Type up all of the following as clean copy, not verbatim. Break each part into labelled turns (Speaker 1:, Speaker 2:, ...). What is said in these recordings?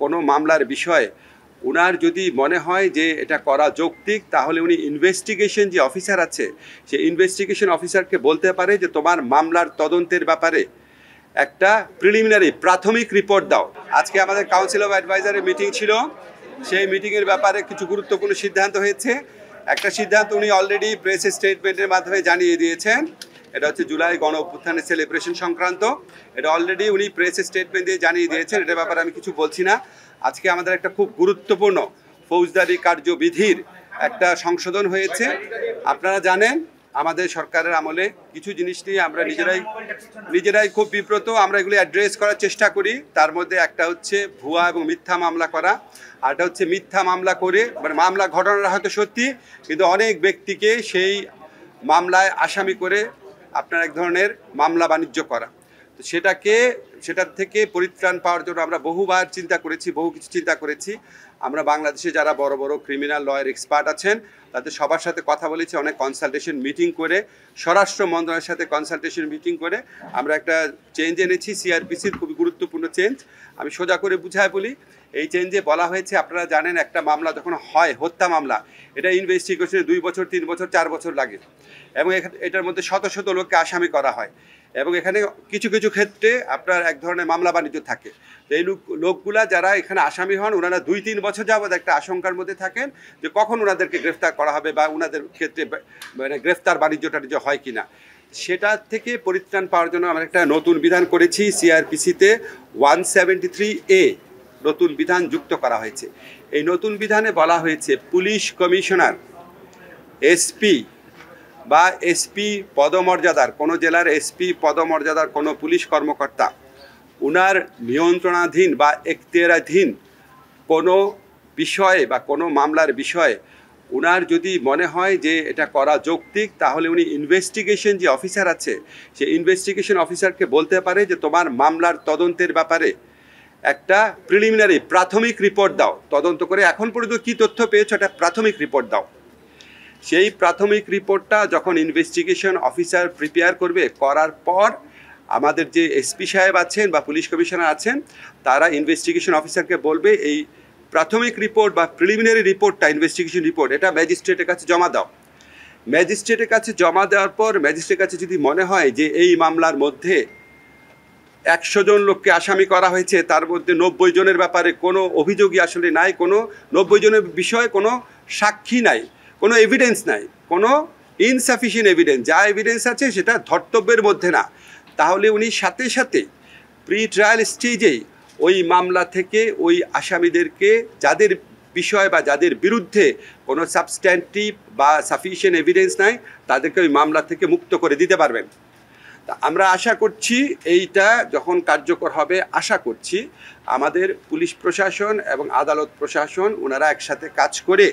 Speaker 1: কোনো মামলার বিষয়ে উনার যদি মনে হয় যে এটা করা যৌক্তিক, তাহলে উনি ইনভেস্টিগেশন যে অফিসার আছে সেই ইনভেস্টিগেশন অফিসারকে বলতে পারে যে তোমার মামলার তদন্তের ব্যাপারে একটা প্রিলিমিনারি প্রাথমিক রিপোর্ট দাও। আজকে আমাদের কাউন্সিল অফ অ্যাডভাইজারের মিটিং ছিল, সেই মিটিংয়ের ব্যাপারে কিছু গুরুত্বপূর্ণ সিদ্ধান্ত হয়েছে। একটা সিদ্ধান্ত উনি অলরেডি প্রেস স্টেটমেন্টের মাধ্যমে জানিয়ে দিয়েছেন, এটা হচ্ছে জুলাই গণ অভ্যুত্থানের সেলিব্রেশন সংক্রান্ত। এটা অলরেডি উনি প্রেস স্টেটমেন্ট দিয়ে জানিয়ে দিয়েছেন, এটার ব্যাপারে আমি কিছু বলছি না। আজকে আমাদের একটা খুব গুরুত্বপূর্ণ ফৌজদারি কার্যবিধির একটা সংশোধন হয়েছে। আপনারা জানেন আমাদের সরকারের আমলে কিছু জিনিস নিয়ে আমরা নিজেরাই খুব বিব্রত, আমরা এগুলি অ্যাড্রেস করার চেষ্টা করি। তার মধ্যে একটা হচ্ছে ভুয়া এবং মিথ্যা মামলা করা, আরটা হচ্ছে মিথ্যা মামলা করে মানে মামলা ঘটনাটা হয়তো সত্যি, কিন্তু অনেক ব্যক্তিকে সেই মামলায় আসামি করে আপনার এক ধরনের মামলা বাণিজ্য করা। তো সেটার থেকে পরিত্রাণ পাওয়ার জন্য আমরা বহুবার চিন্তা করেছি, বহু কিছু চিন্তা করেছি। আমরা বাংলাদেশে যারা বড় বড় ক্রিমিনাল লয়ার এক্সপার্ট আছেন তাদের সবার সাথে কথা বলেছি, অনেক কনসালটেশন মিটিং করে, স্বরাষ্ট্র মন্ত্রণালয়ের সাথে কনসালটেশন মিটিং করে আমরা একটা চেঞ্জ এনেছি। সিআরপিসির খুবই গুরুত্বপূর্ণ চেঞ্জ। আমি সোজা করে বুঝায় বলি, এই চেঞ্জে বলা হয়েছে, আপনারা জানেন একটা মামলা যখন হয়, হত্যা মামলা, এটা ইনভেস্টিগেশনে 2 বছর 3 বছর 4 বছর লাগে এবং এটার মধ্যে শত শত লোককে আসামি করা হয় এবং এখানে কিছু কিছু ক্ষেত্রে আপনার এক ধরনের মামলা বাণিজ্য থাকে। তো এই লোকগুলা যারা এখানে আসামি হন, ওনারা 2-3 বছর যাবৎ একটা আশঙ্কার মধ্যে থাকেন যে কখন ওনাদেরকে গ্রেফতার করা হবে বা ওনাদের ক্ষেত্রে মানে গ্রেফতার বাণিজ্যটা যে হয় কিনা। সেটা থেকে পরিত্রাণ পাওয়ার জন্য আমরা একটা নতুন বিধান করেছি। সিআরপিসিতে 173A নতুন বিধান যুক্ত করা হয়েছে। এই নতুন বিধানে বলা হয়েছে পুলিশ কমিশনার, এসপি বা এসপি পদমর্যাদার, কোনো জেলার এসপি পদমর্যাদার কোনো পুলিশ কর্মকর্তা উনার নিয়ন্ত্রণাধীন বা এখতিয়ারাধীন কোনো বিষয়ে বা কোনো মামলার বিষয়ে উনার যদি মনে হয় যে এটা করা যৌক্তিক, তাহলে উনি ইনভেস্টিগেশন যে অফিসার আছে সেই ইনভেস্টিগেশন অফিসারকে বলতে পারে যে তোমার মামলার তদন্তের ব্যাপারে একটা প্রিলিমিনারি প্রাথমিক রিপোর্ট দাও। তদন্ত করে এখন পর্যন্ত কী তথ্য পেয়েছো এটা প্রাথমিক রিপোর্ট দাও। সেই প্রাথমিক রিপোর্টটা যখন ইনভেস্টিগেশন অফিসার প্রিপেয়ার করবে, করার পর আমাদের যে এসপি সাহেব আছেন বা পুলিশ কমিশনার আছেন তারা ইনভেস্টিগেশন অফিসারকে বলবে এই প্রাথমিক রিপোর্ট বা প্রিলিমিনারি রিপোর্টটা, ইনভেস্টিগেশন রিপোর্ট, এটা ম্যাজিস্ট্রেটের কাছে জমা দাও। ম্যাজিস্ট্রেটের কাছে জমা দেওয়ার পর ম্যাজিস্ট্রেটের কাছে যদি মনে হয় যে এই মামলার মধ্যে 100 জন লোককে আসামি করা হয়েছে, তার মধ্যে 90 জনের ব্যাপারে কোনো অভিযোগই আসলে নাই, কোনো 90 জনের বিষয়ে কোনো সাক্ষী নাই, কোনো এভিডেন্স নাই, কোনো ইনসাফিসিয়েন্ট এভিডেন্স, যা এভিডেন্স আছে সেটা ধর্তব্যের মধ্যে না, তাহলে উনি সাথে সাথে প্রি ট্রায়াল স্টেজেই ওই মামলা থেকে ওই আসামিদেরকে, যাদের বিষয় বা যাদের বিরুদ্ধে কোনো সাবস্ট্যান্টিভ বা সাফিসিয়েন্ট এভিডেন্স নাই, তাদেরকে ওই মামলা থেকে মুক্ত করে দিতে পারবেন। তা আমরা আশা করছি এইটা যখন কার্যকর হবে, আশা করছি আমাদের পুলিশ প্রশাসন এবং আদালত প্রশাসন ওনারা একসাথে কাজ করে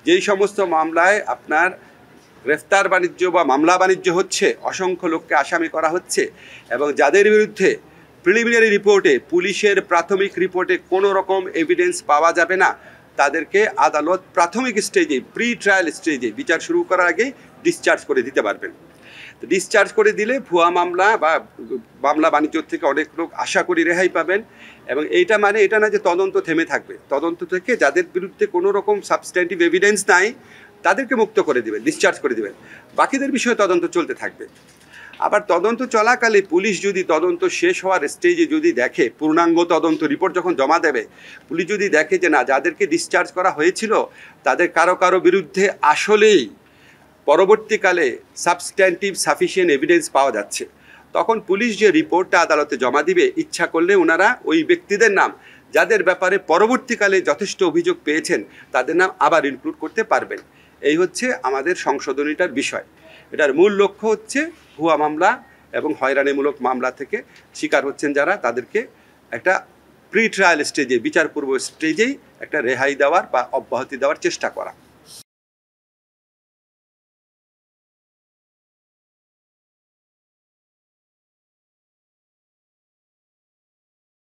Speaker 1: যেই সমস্ত মামলায় আপনার গ্রেফতার বাণিজ্য বা মামলা বাণিজ্য হচ্ছে, অসংখ্য লোককে আসামি করা হচ্ছে এবং যাদের বিরুদ্ধে প্রিলিমিনারি রিপোর্টে, পুলিশের প্রাথমিক রিপোর্টে কোনো রকম এভিডেন্স পাওয়া যাবে না, তাদেরকে আদালত প্রাথমিক স্টেজে, প্রি ট্রায়াল স্টেজে বিচার শুরু করার আগেই ডিসচার্জ করে দিতে পারবেন। তো ডিসচার্জ করে দিলে ভুয়া মামলা বা মামলা বাণিজ্য থেকে অনেক লোক আশা করি রেহাই পাবেন। এবং এইটা মানে এটা না যে তদন্ত থেমে থাকবে, তদন্ত থেকে যাদের বিরুদ্ধে কোনো রকম সাবস্ট্যান্টিভ এভিডেন্স নাই তাদেরকে মুক্ত করে দেবেন, ডিসচার্জ করে দেবেন, বাকিদের বিষয়ে তদন্ত চলতে থাকবে। আবার তদন্ত চলাকালে পুলিশ যদি তদন্ত শেষ হওয়ার স্টেজে যদি দেখে, পূর্ণাঙ্গ তদন্ত রিপোর্ট যখন জমা দেবে, পুলিশ যদি দেখে যে না, যাদেরকে ডিসচার্জ করা হয়েছিল তাদের কারো বিরুদ্ধে আসলেই পরবর্তীকালে সাবস্ট্যান্টিভ সাফিসিয়েন্ট এভিডেন্স পাওয়া যাচ্ছে, তখন পুলিশ যে রিপোর্টটা আদালতে জমা দিবে, ইচ্ছা করলে ওনারা ওই ব্যক্তিদের নাম, যাদের ব্যাপারে পরবর্তীকালে যথেষ্ট অভিযোগ পেয়েছেন, তাদের নাম আবার ইনক্লুড করতে পারবেন। এই হচ্ছে আমাদের সংশোধনীটার বিষয়। এটার মূল লক্ষ্য হচ্ছে ভুয়া মামলা এবং হয়রানিমূলক মামলা থেকে শিকার হচ্ছেন যারা, তাদেরকে একটা প্রি ট্রায়াল স্টেজে, বিচারপূর্ব স্টেজেই একটা রেহাই দেওয়ার বা অব্যাহতি দেওয়ার চেষ্টা করা।